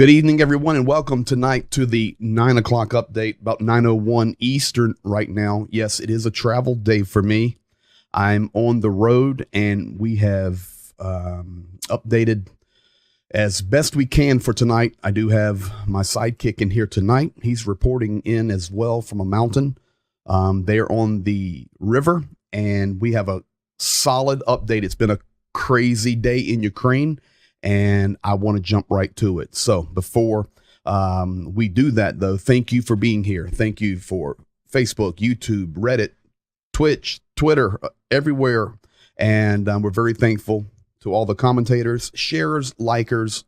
Good evening, everyone, and welcome tonight to the 9 o'clock update, about 9:01 Eastern right now. Yes, it is a travel day for me. I'm on the road, and we have updated as best we can for tonight. I do have my sidekick in here tonight. He's reporting in as well from a mountain. They're on the river, and we have a solid update. It's been a crazy day in Ukraine, and I want to jump right to it. So before we do that, though, thank you for being here. Thank you for Facebook, YouTube, Reddit, Twitch, Twitter, everywhere. And we're very thankful to all the commentators, sharers, likers,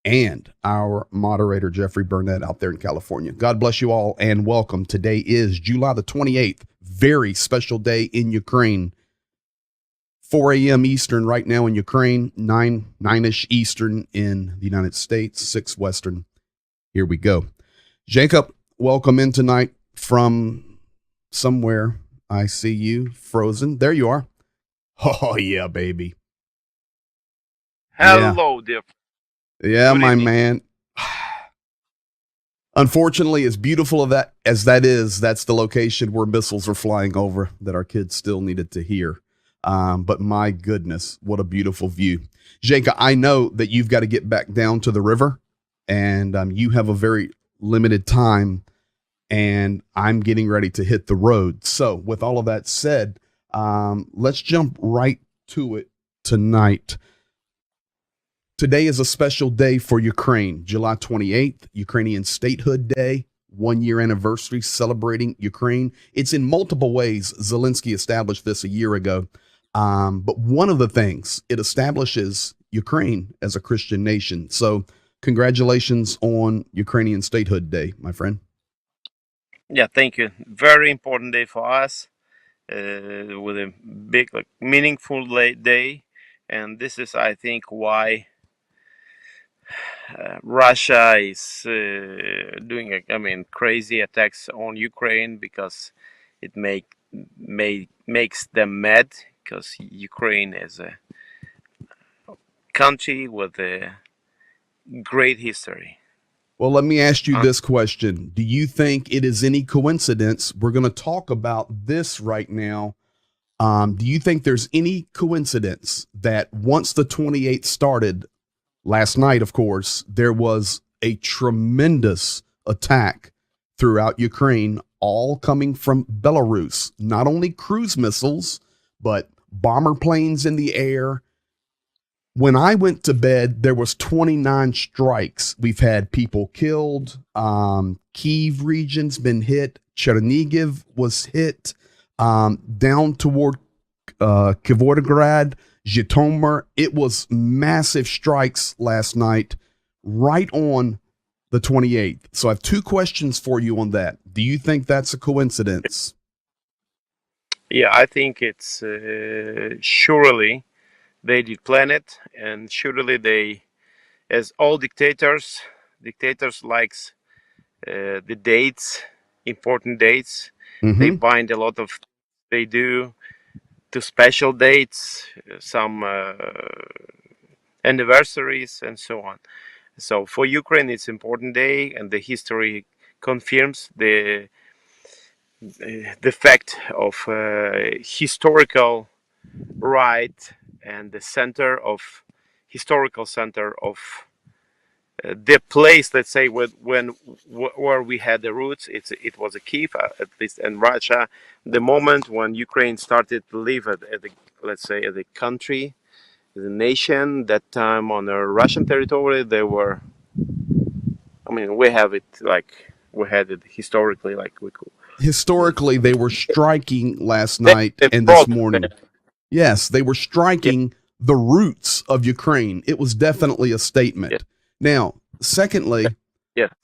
and our moderator, Jeffrey Burnett, out there in California. God bless you all, and welcome. Today is July the 28th. Very special day in Ukraine. 4 a.m. Eastern right now in Ukraine, 9-ish Eastern in the United States, 6 Western. Here we go. Jacob, welcome in tonight from somewhere. I see you frozen. There you are. Oh, yeah, baby. Hello, dear. Yeah, Good my evening. man. Unfortunately, as beautiful as that is, that's the location where missiles are flying over that our kids still needed to hear. But my goodness, what a beautiful view. Jacob, I know that you've got to get back down to the river, and you have a very limited time, and I'm getting ready to hit the road. So with all of that said, let's jump right to it tonight. Today is a special day for Ukraine, July 28th, Ukrainian Statehood Day, 1-year anniversary celebrating Ukraine. It's in multiple ways. Zelensky established this a year ago. But one of the things, it establishes Ukraine as a Christian nation. So congratulations on Ukrainian Statehood Day, my friend. Yeah, thank you. Very important day for us, with a big, meaningful day. And this is, I think, why Russia is doing, crazy attacks on Ukraine, because it makes them mad, because Ukraine is a country with a great history. Well, let me ask you this question. Do you think it is any coincidence? We're going to talk about this right now. Do you think there's any coincidence that once the 28th started, last night, of course, there was a tremendous attack throughout Ukraine, all coming from Belarus, not only cruise missiles, but bomber planes in the air. When I went to bed, there was 29 strikes. We've had people killed. Kyiv region's been hit. Chernihiv was hit. Down toward Kivorograd, Zhytomyr. It was massive strikes last night, right on the 28th. So I have two questions for you on that. Do you think that's a coincidence? Yeah, I think it's surely they did plan it, and surely they, as all dictators likes the dates, important dates. They bind a lot of, they do to special dates, some anniversaries, and so on. So for Ukraine, it's important day, and the history confirms the fact of historical right, and the historical center of the place, let's say, where we had the roots. It was a Kiev, at least in Russia. The moment when Ukraine started to live at the, let's say, at the country, the nation, that time on the Russian territory, they were, we have it like we had it historically, Historically, they were striking last night and this morning. Yes, they were striking the roots of Ukraine. It was definitely a statement. Yeah. Now, secondly,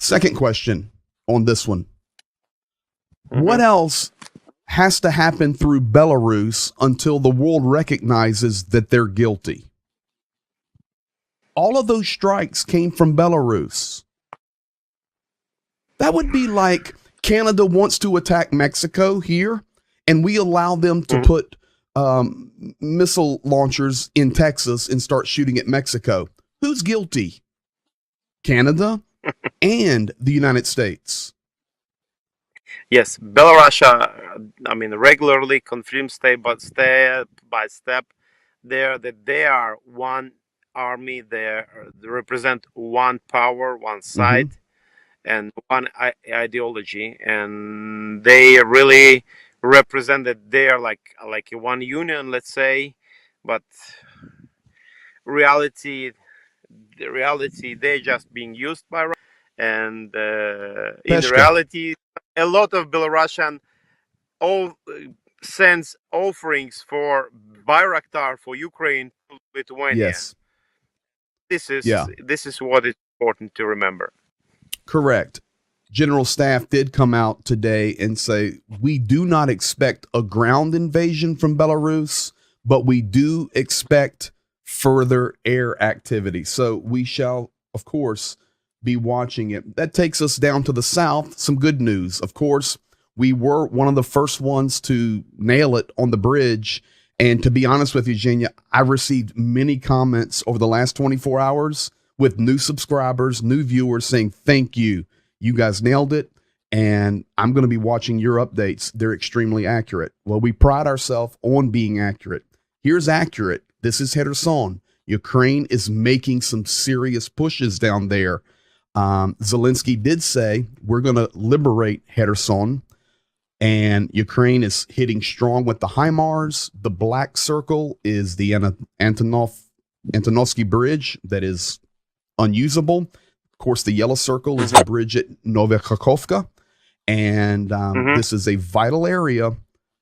second question on this one. What else has to happen through Belarus until the world recognizes that they're guilty? All of those strikes came from Belarus. That would be like Canada wants to attack Mexico here, and we allow them to put missile launchers in Texas and start shooting at Mexico. Who's guilty? Canada, and the United States. Yes, Belarus, I mean, regularly confirms step by step there that they are one army. They represent one power, one Mm-hmm. side, and one ideology, and they really represent that they are like a one union, let's say. But reality, the reality, they're just being used by Russia, and in Peshka. reality, a lot of Belarusian all sends offerings for Bayraktar for Ukraine to Lithuania. Yes. This Yeah. is this is what is important to remember. Correct. General Staff did come out today and say, we do not expect a ground invasion from Belarus, but we do expect further air activity. So we shall, of course, be watching it. That takes us down to the south. Some good news. Of course, we were one of the first ones to nail it on the bridge. And to be honest with you, Genia, I received many comments over the last 24 hours with new subscribers, new viewers saying, thank you. You guys nailed it. And I'm going to be watching your updates. They're extremely accurate. Well, we pride ourselves on being accurate. Here's accurate. This is Kherson. Ukraine is making some serious pushes down there. Zelensky did say, we're going to liberate Kherson. And Ukraine is hitting strong with the HIMARS. The black circle is the Antonovsky Bridge that is unusable. Of course, the yellow circle is the bridge at Novokhovka. And this is a vital area.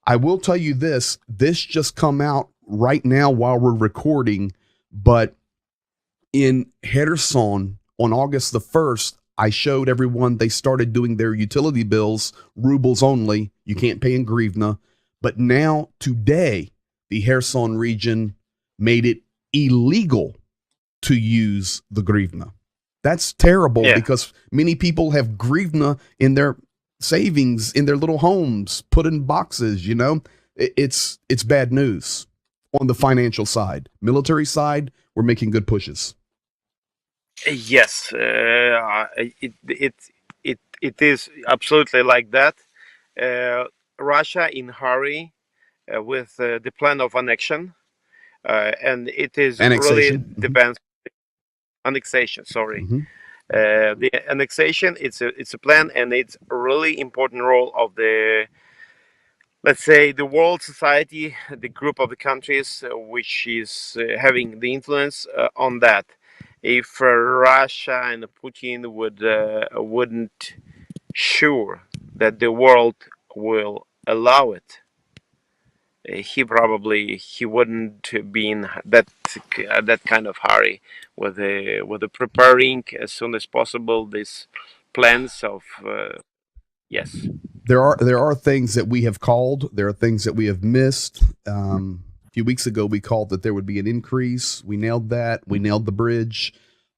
I will tell you this just come out right now while we're recording, but in Kherson on August the 1st, I showed everyone they started doing their utility bills, rubles only. You can't pay in hryvnia. But now, today, the Kherson region made it illegal to use the hryvnia. That's terrible because many people have hryvnia in their savings, in their little homes, put in boxes, you know. It's bad news on the financial side. Military side, we're making good pushes. Yes, it is absolutely like that. Uh, Russia in hurry with the plan of annexion, and it is really Annexation. depends annexation. Sorry, Mm-hmm. the annexation. It's a plan, and it's a really important role of the, let's say, the world society, the group of the countries which is having the influence on that. If Russia and Putin wouldn't sure that the world will allow it, he wouldn't be in that kind of hurry with the preparing as soon as possible these plans of yes. There are things that we have called. There are things that we have missed. A few weeks ago, we called that there would be an increase. We nailed that. We nailed the bridge.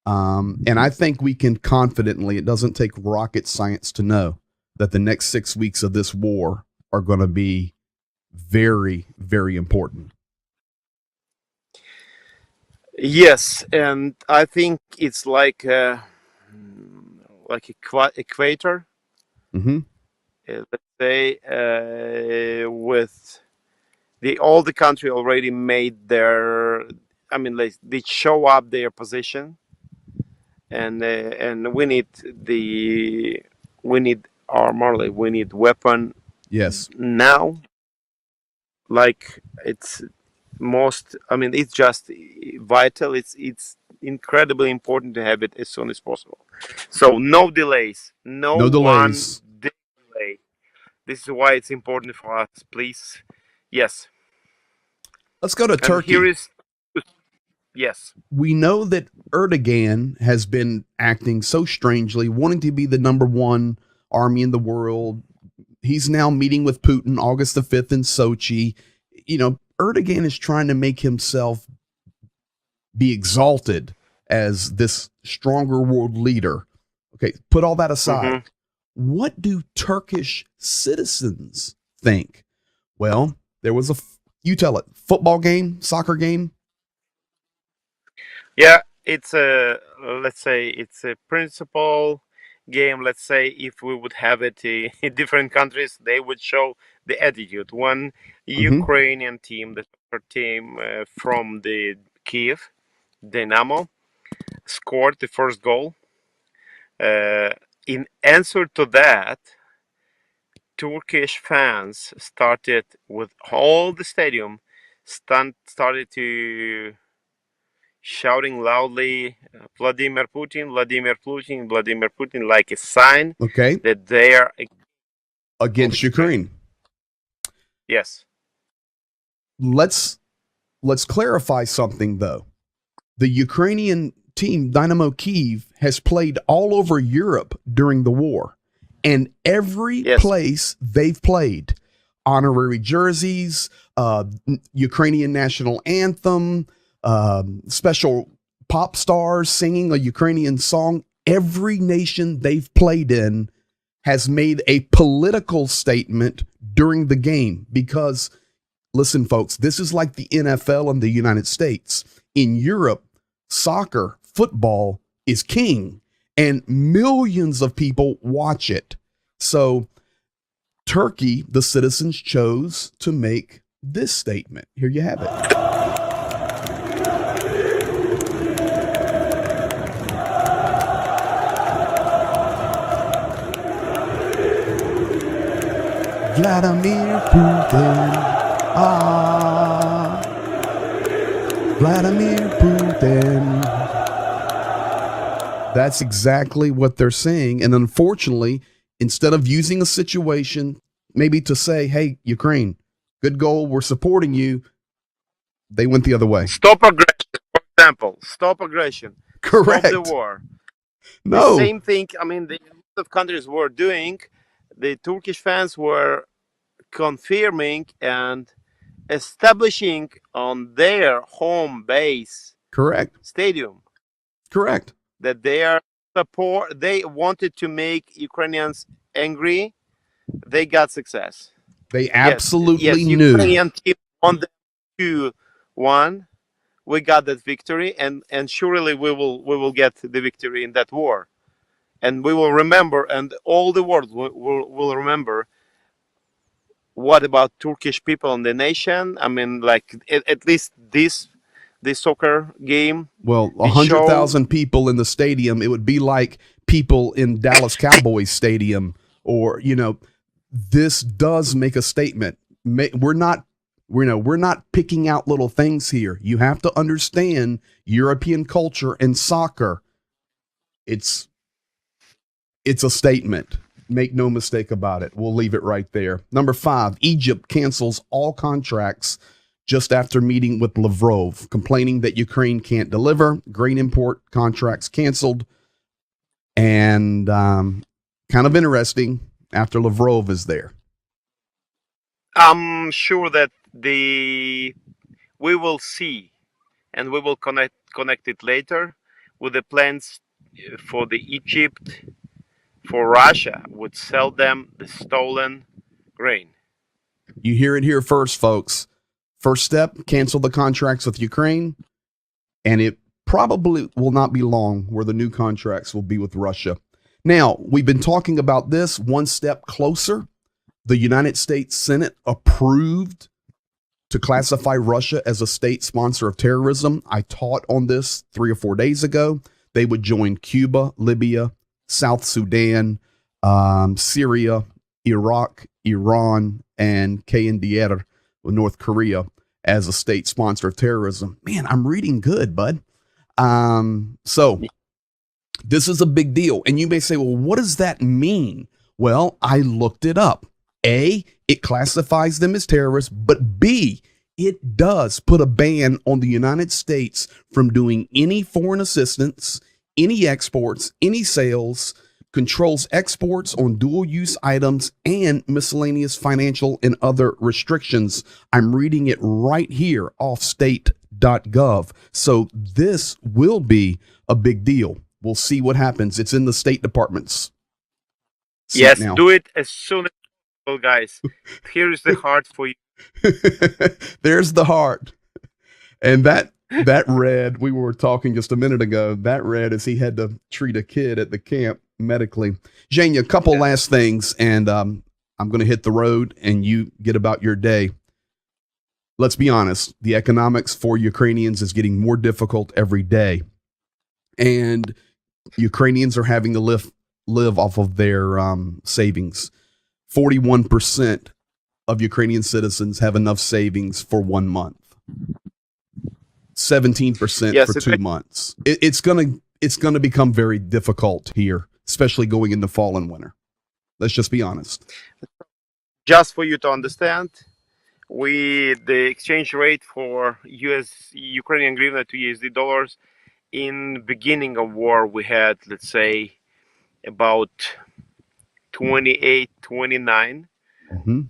And I think we can confidently, it doesn't take rocket science to know that the next 6 weeks of this war are going to be very, very important. Yes, and I think it's like equator, Mm-hmm. let's say, with the all the country already made their. I mean, they show up their position, and we need armor, we need weapon Yes. now. Like it's most. I mean, it's just vital. It's incredibly important to have it as soon as possible. So no delays, no No one delays. delay. This is why it's important for us, please. Yes. Let's go to And here Turkey. is, yes. We know that Erdogan has been acting so strangely, wanting to be the number one army in the world. He's now meeting with Putin August the 5th in Sochi. You know, Erdogan is trying to make himself be exalted as this stronger world leader. Okay, put all that aside. Hmm. What do Turkish citizens think? Well, there was you tell it, football game, soccer game. Yeah. it's a, let's say it's a principal game. Let's say if we would have it in different countries, they would show the attitude. One Hmm. Ukrainian team, the soccer team from the Kiev Dynamo, scored the first goal. In answer to that, Turkish fans started with all the stadium started to shouting loudly, Vladimir Putin, Vladimir Putin, Vladimir Putin, like a sign Okay. that they are of Against Ukraine. Ukraine. Yes. Let's clarify something though. The Ukrainian team Dynamo Kiev has played all over Europe during the war, and every Yes. place they've played, honorary jerseys, Ukrainian national anthem, special pop stars singing a Ukrainian song. Every nation they've played in has made a political statement during the game because, listen, folks, this is like the NFL in the United States. In Europe, soccer, football is king, and millions of people watch it. So, Turkey, the citizens chose to make this statement. Here you have it. Vladimir Putin. Vladimir Putin. That's exactly what they're saying. And unfortunately, instead of using a situation maybe to say, hey, Ukraine, good goal, we're supporting you, they went the other way. Stop aggression, for example. Stop aggression. Correct. Stop the war. No. The same thing, I mean, the lot of countries were doing. The Turkish fans were confirming and establishing on their home base Correct. stadium Correct. that they wanted to make Ukrainians angry. They got success. They absolutely yes, knew. Ukrainian team won the 2-1. We got that victory, and surely we will get the victory in that war, and we will remember, and all the world will remember. What about Turkish people in the nation? I mean, like at least this soccer game. Well, 100,000 people in the stadium, it would be like people in Dallas Cowboys Stadium, or, this does make a statement. We're not picking out little things here. You have to understand European culture and soccer. It's a statement. Make no mistake about it. We'll leave it right there. Number 5, Egypt cancels all contracts just after meeting with Lavrov, complaining that Ukraine can't deliver. Grain import contracts canceled. And kind of interesting after Lavrov is there. I'm sure that we will see, and we will connect it later with the plans for the Egypt, for Russia would sell them the stolen grain. You hear it here first, folks. First step, cancel the contracts with Ukraine, and it probably will not be long where the new contracts will be with Russia. Now, we've been talking about this one step closer. The United States Senate approved to classify Russia as a state sponsor of terrorism. I taught on this 3 or 4 days ago. They would join Cuba, Libya, South Sudan, Syria, Iraq, Iran, and KNDR, North Korea, as a state sponsor of terrorism. Man, I'm reading good, bud. So this is a big deal. And you may say, well, what does that mean? Well, I looked it up. A, it classifies them as terrorists, but B, it does put a ban on the United States from doing any foreign assistance, any exports, any sales, controls exports on dual-use items, and miscellaneous financial and other restrictions. I'm reading it right here off state.gov. So this will be a big deal. We'll see what happens. It's in the State Department's seat Yes, now. do it as soon as possible, guys. Here is the heart for you. There's the heart. And that that read, we were talking just a minute ago, that read as he had to treat a kid at the camp medically. Jane, a couple last things, and I'm going to hit the road and you get about your day. Let's be honest, the economics for Ukrainians is getting more difficult every day. And Ukrainians are having to live off of their savings. 41% of Ukrainian citizens have enough savings for 1 month. 17% for 2 months. It's gonna become very difficult here, especially going into fall and winter. Let's just be honest. Just for you to understand, the exchange rate for Ukrainian hryvnia to USD dollars in beginning of war, we had, let's say, about 28, 29. Mm-hmm.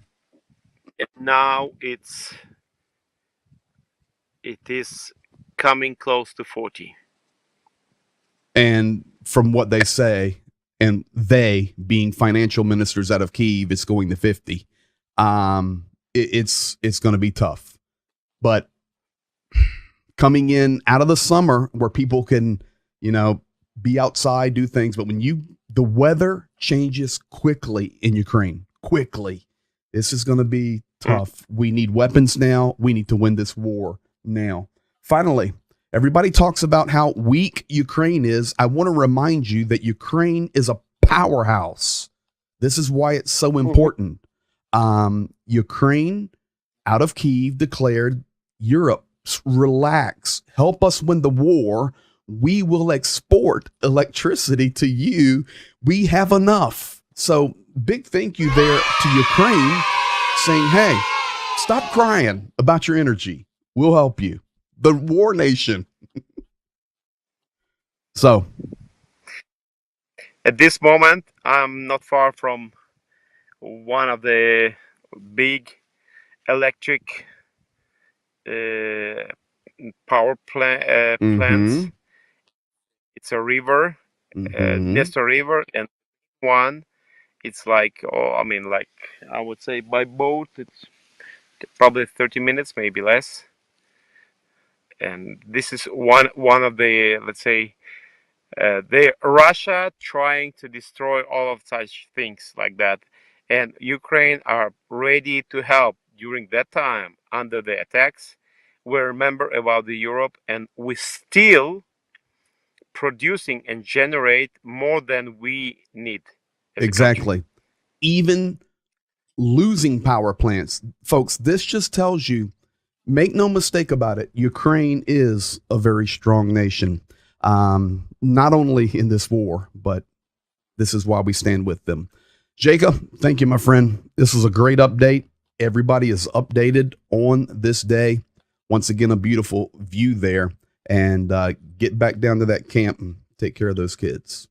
And now it is coming close to 40. And from what they say, and they being financial ministers out of Kyiv, it's going to 50. It's going to be tough. But coming in out of the summer where people can, be outside, do things, but when the weather changes quickly in Ukraine, quickly. This is going to be tough. We need weapons now. We need to win this war now. Finally, everybody talks about how weak Ukraine is. I want to remind you that Ukraine is a powerhouse. This is why it's so important. Ukraine, out of Kyiv, declared, Europe, relax, help us win the war. We will export electricity to you. We have enough. So big thank you there to Ukraine saying, hey, stop crying about your energy. We'll help you. The war nation. So at this moment, I'm not far from one of the big electric power plants. It's a river, Dniester River, and one. It's like, I would say by boat, it's probably 30 minutes, maybe less. And this is one of the, let's say, Russia trying to destroy all of such things like that, and Ukraine are ready to help during that time under the attacks. We remember about the Europe, and we still producing and generate more than we need. Exactly. Even losing power plants, folks, this just tells you, make no mistake about it, Ukraine is a very strong nation. Not only in this war, but this is why we stand with them. Jacob, thank you, my friend. This is a great update. Everybody is updated on this day. Once again, a beautiful view there. And get back down to that camp and take care of those kids.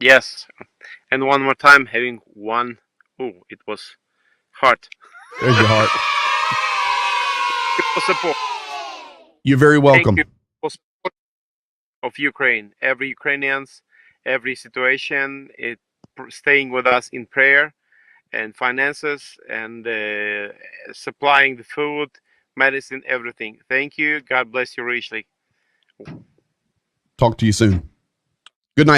Yes. And one more time, having one. Oh, it was heart. There's your heart. Support. You're very welcome. Thank you for support of Ukraine. Every Ukrainians, every situation, staying with us in prayer and finances and supplying the food, medicine, everything. Thank you. God bless you richly. Talk to you soon.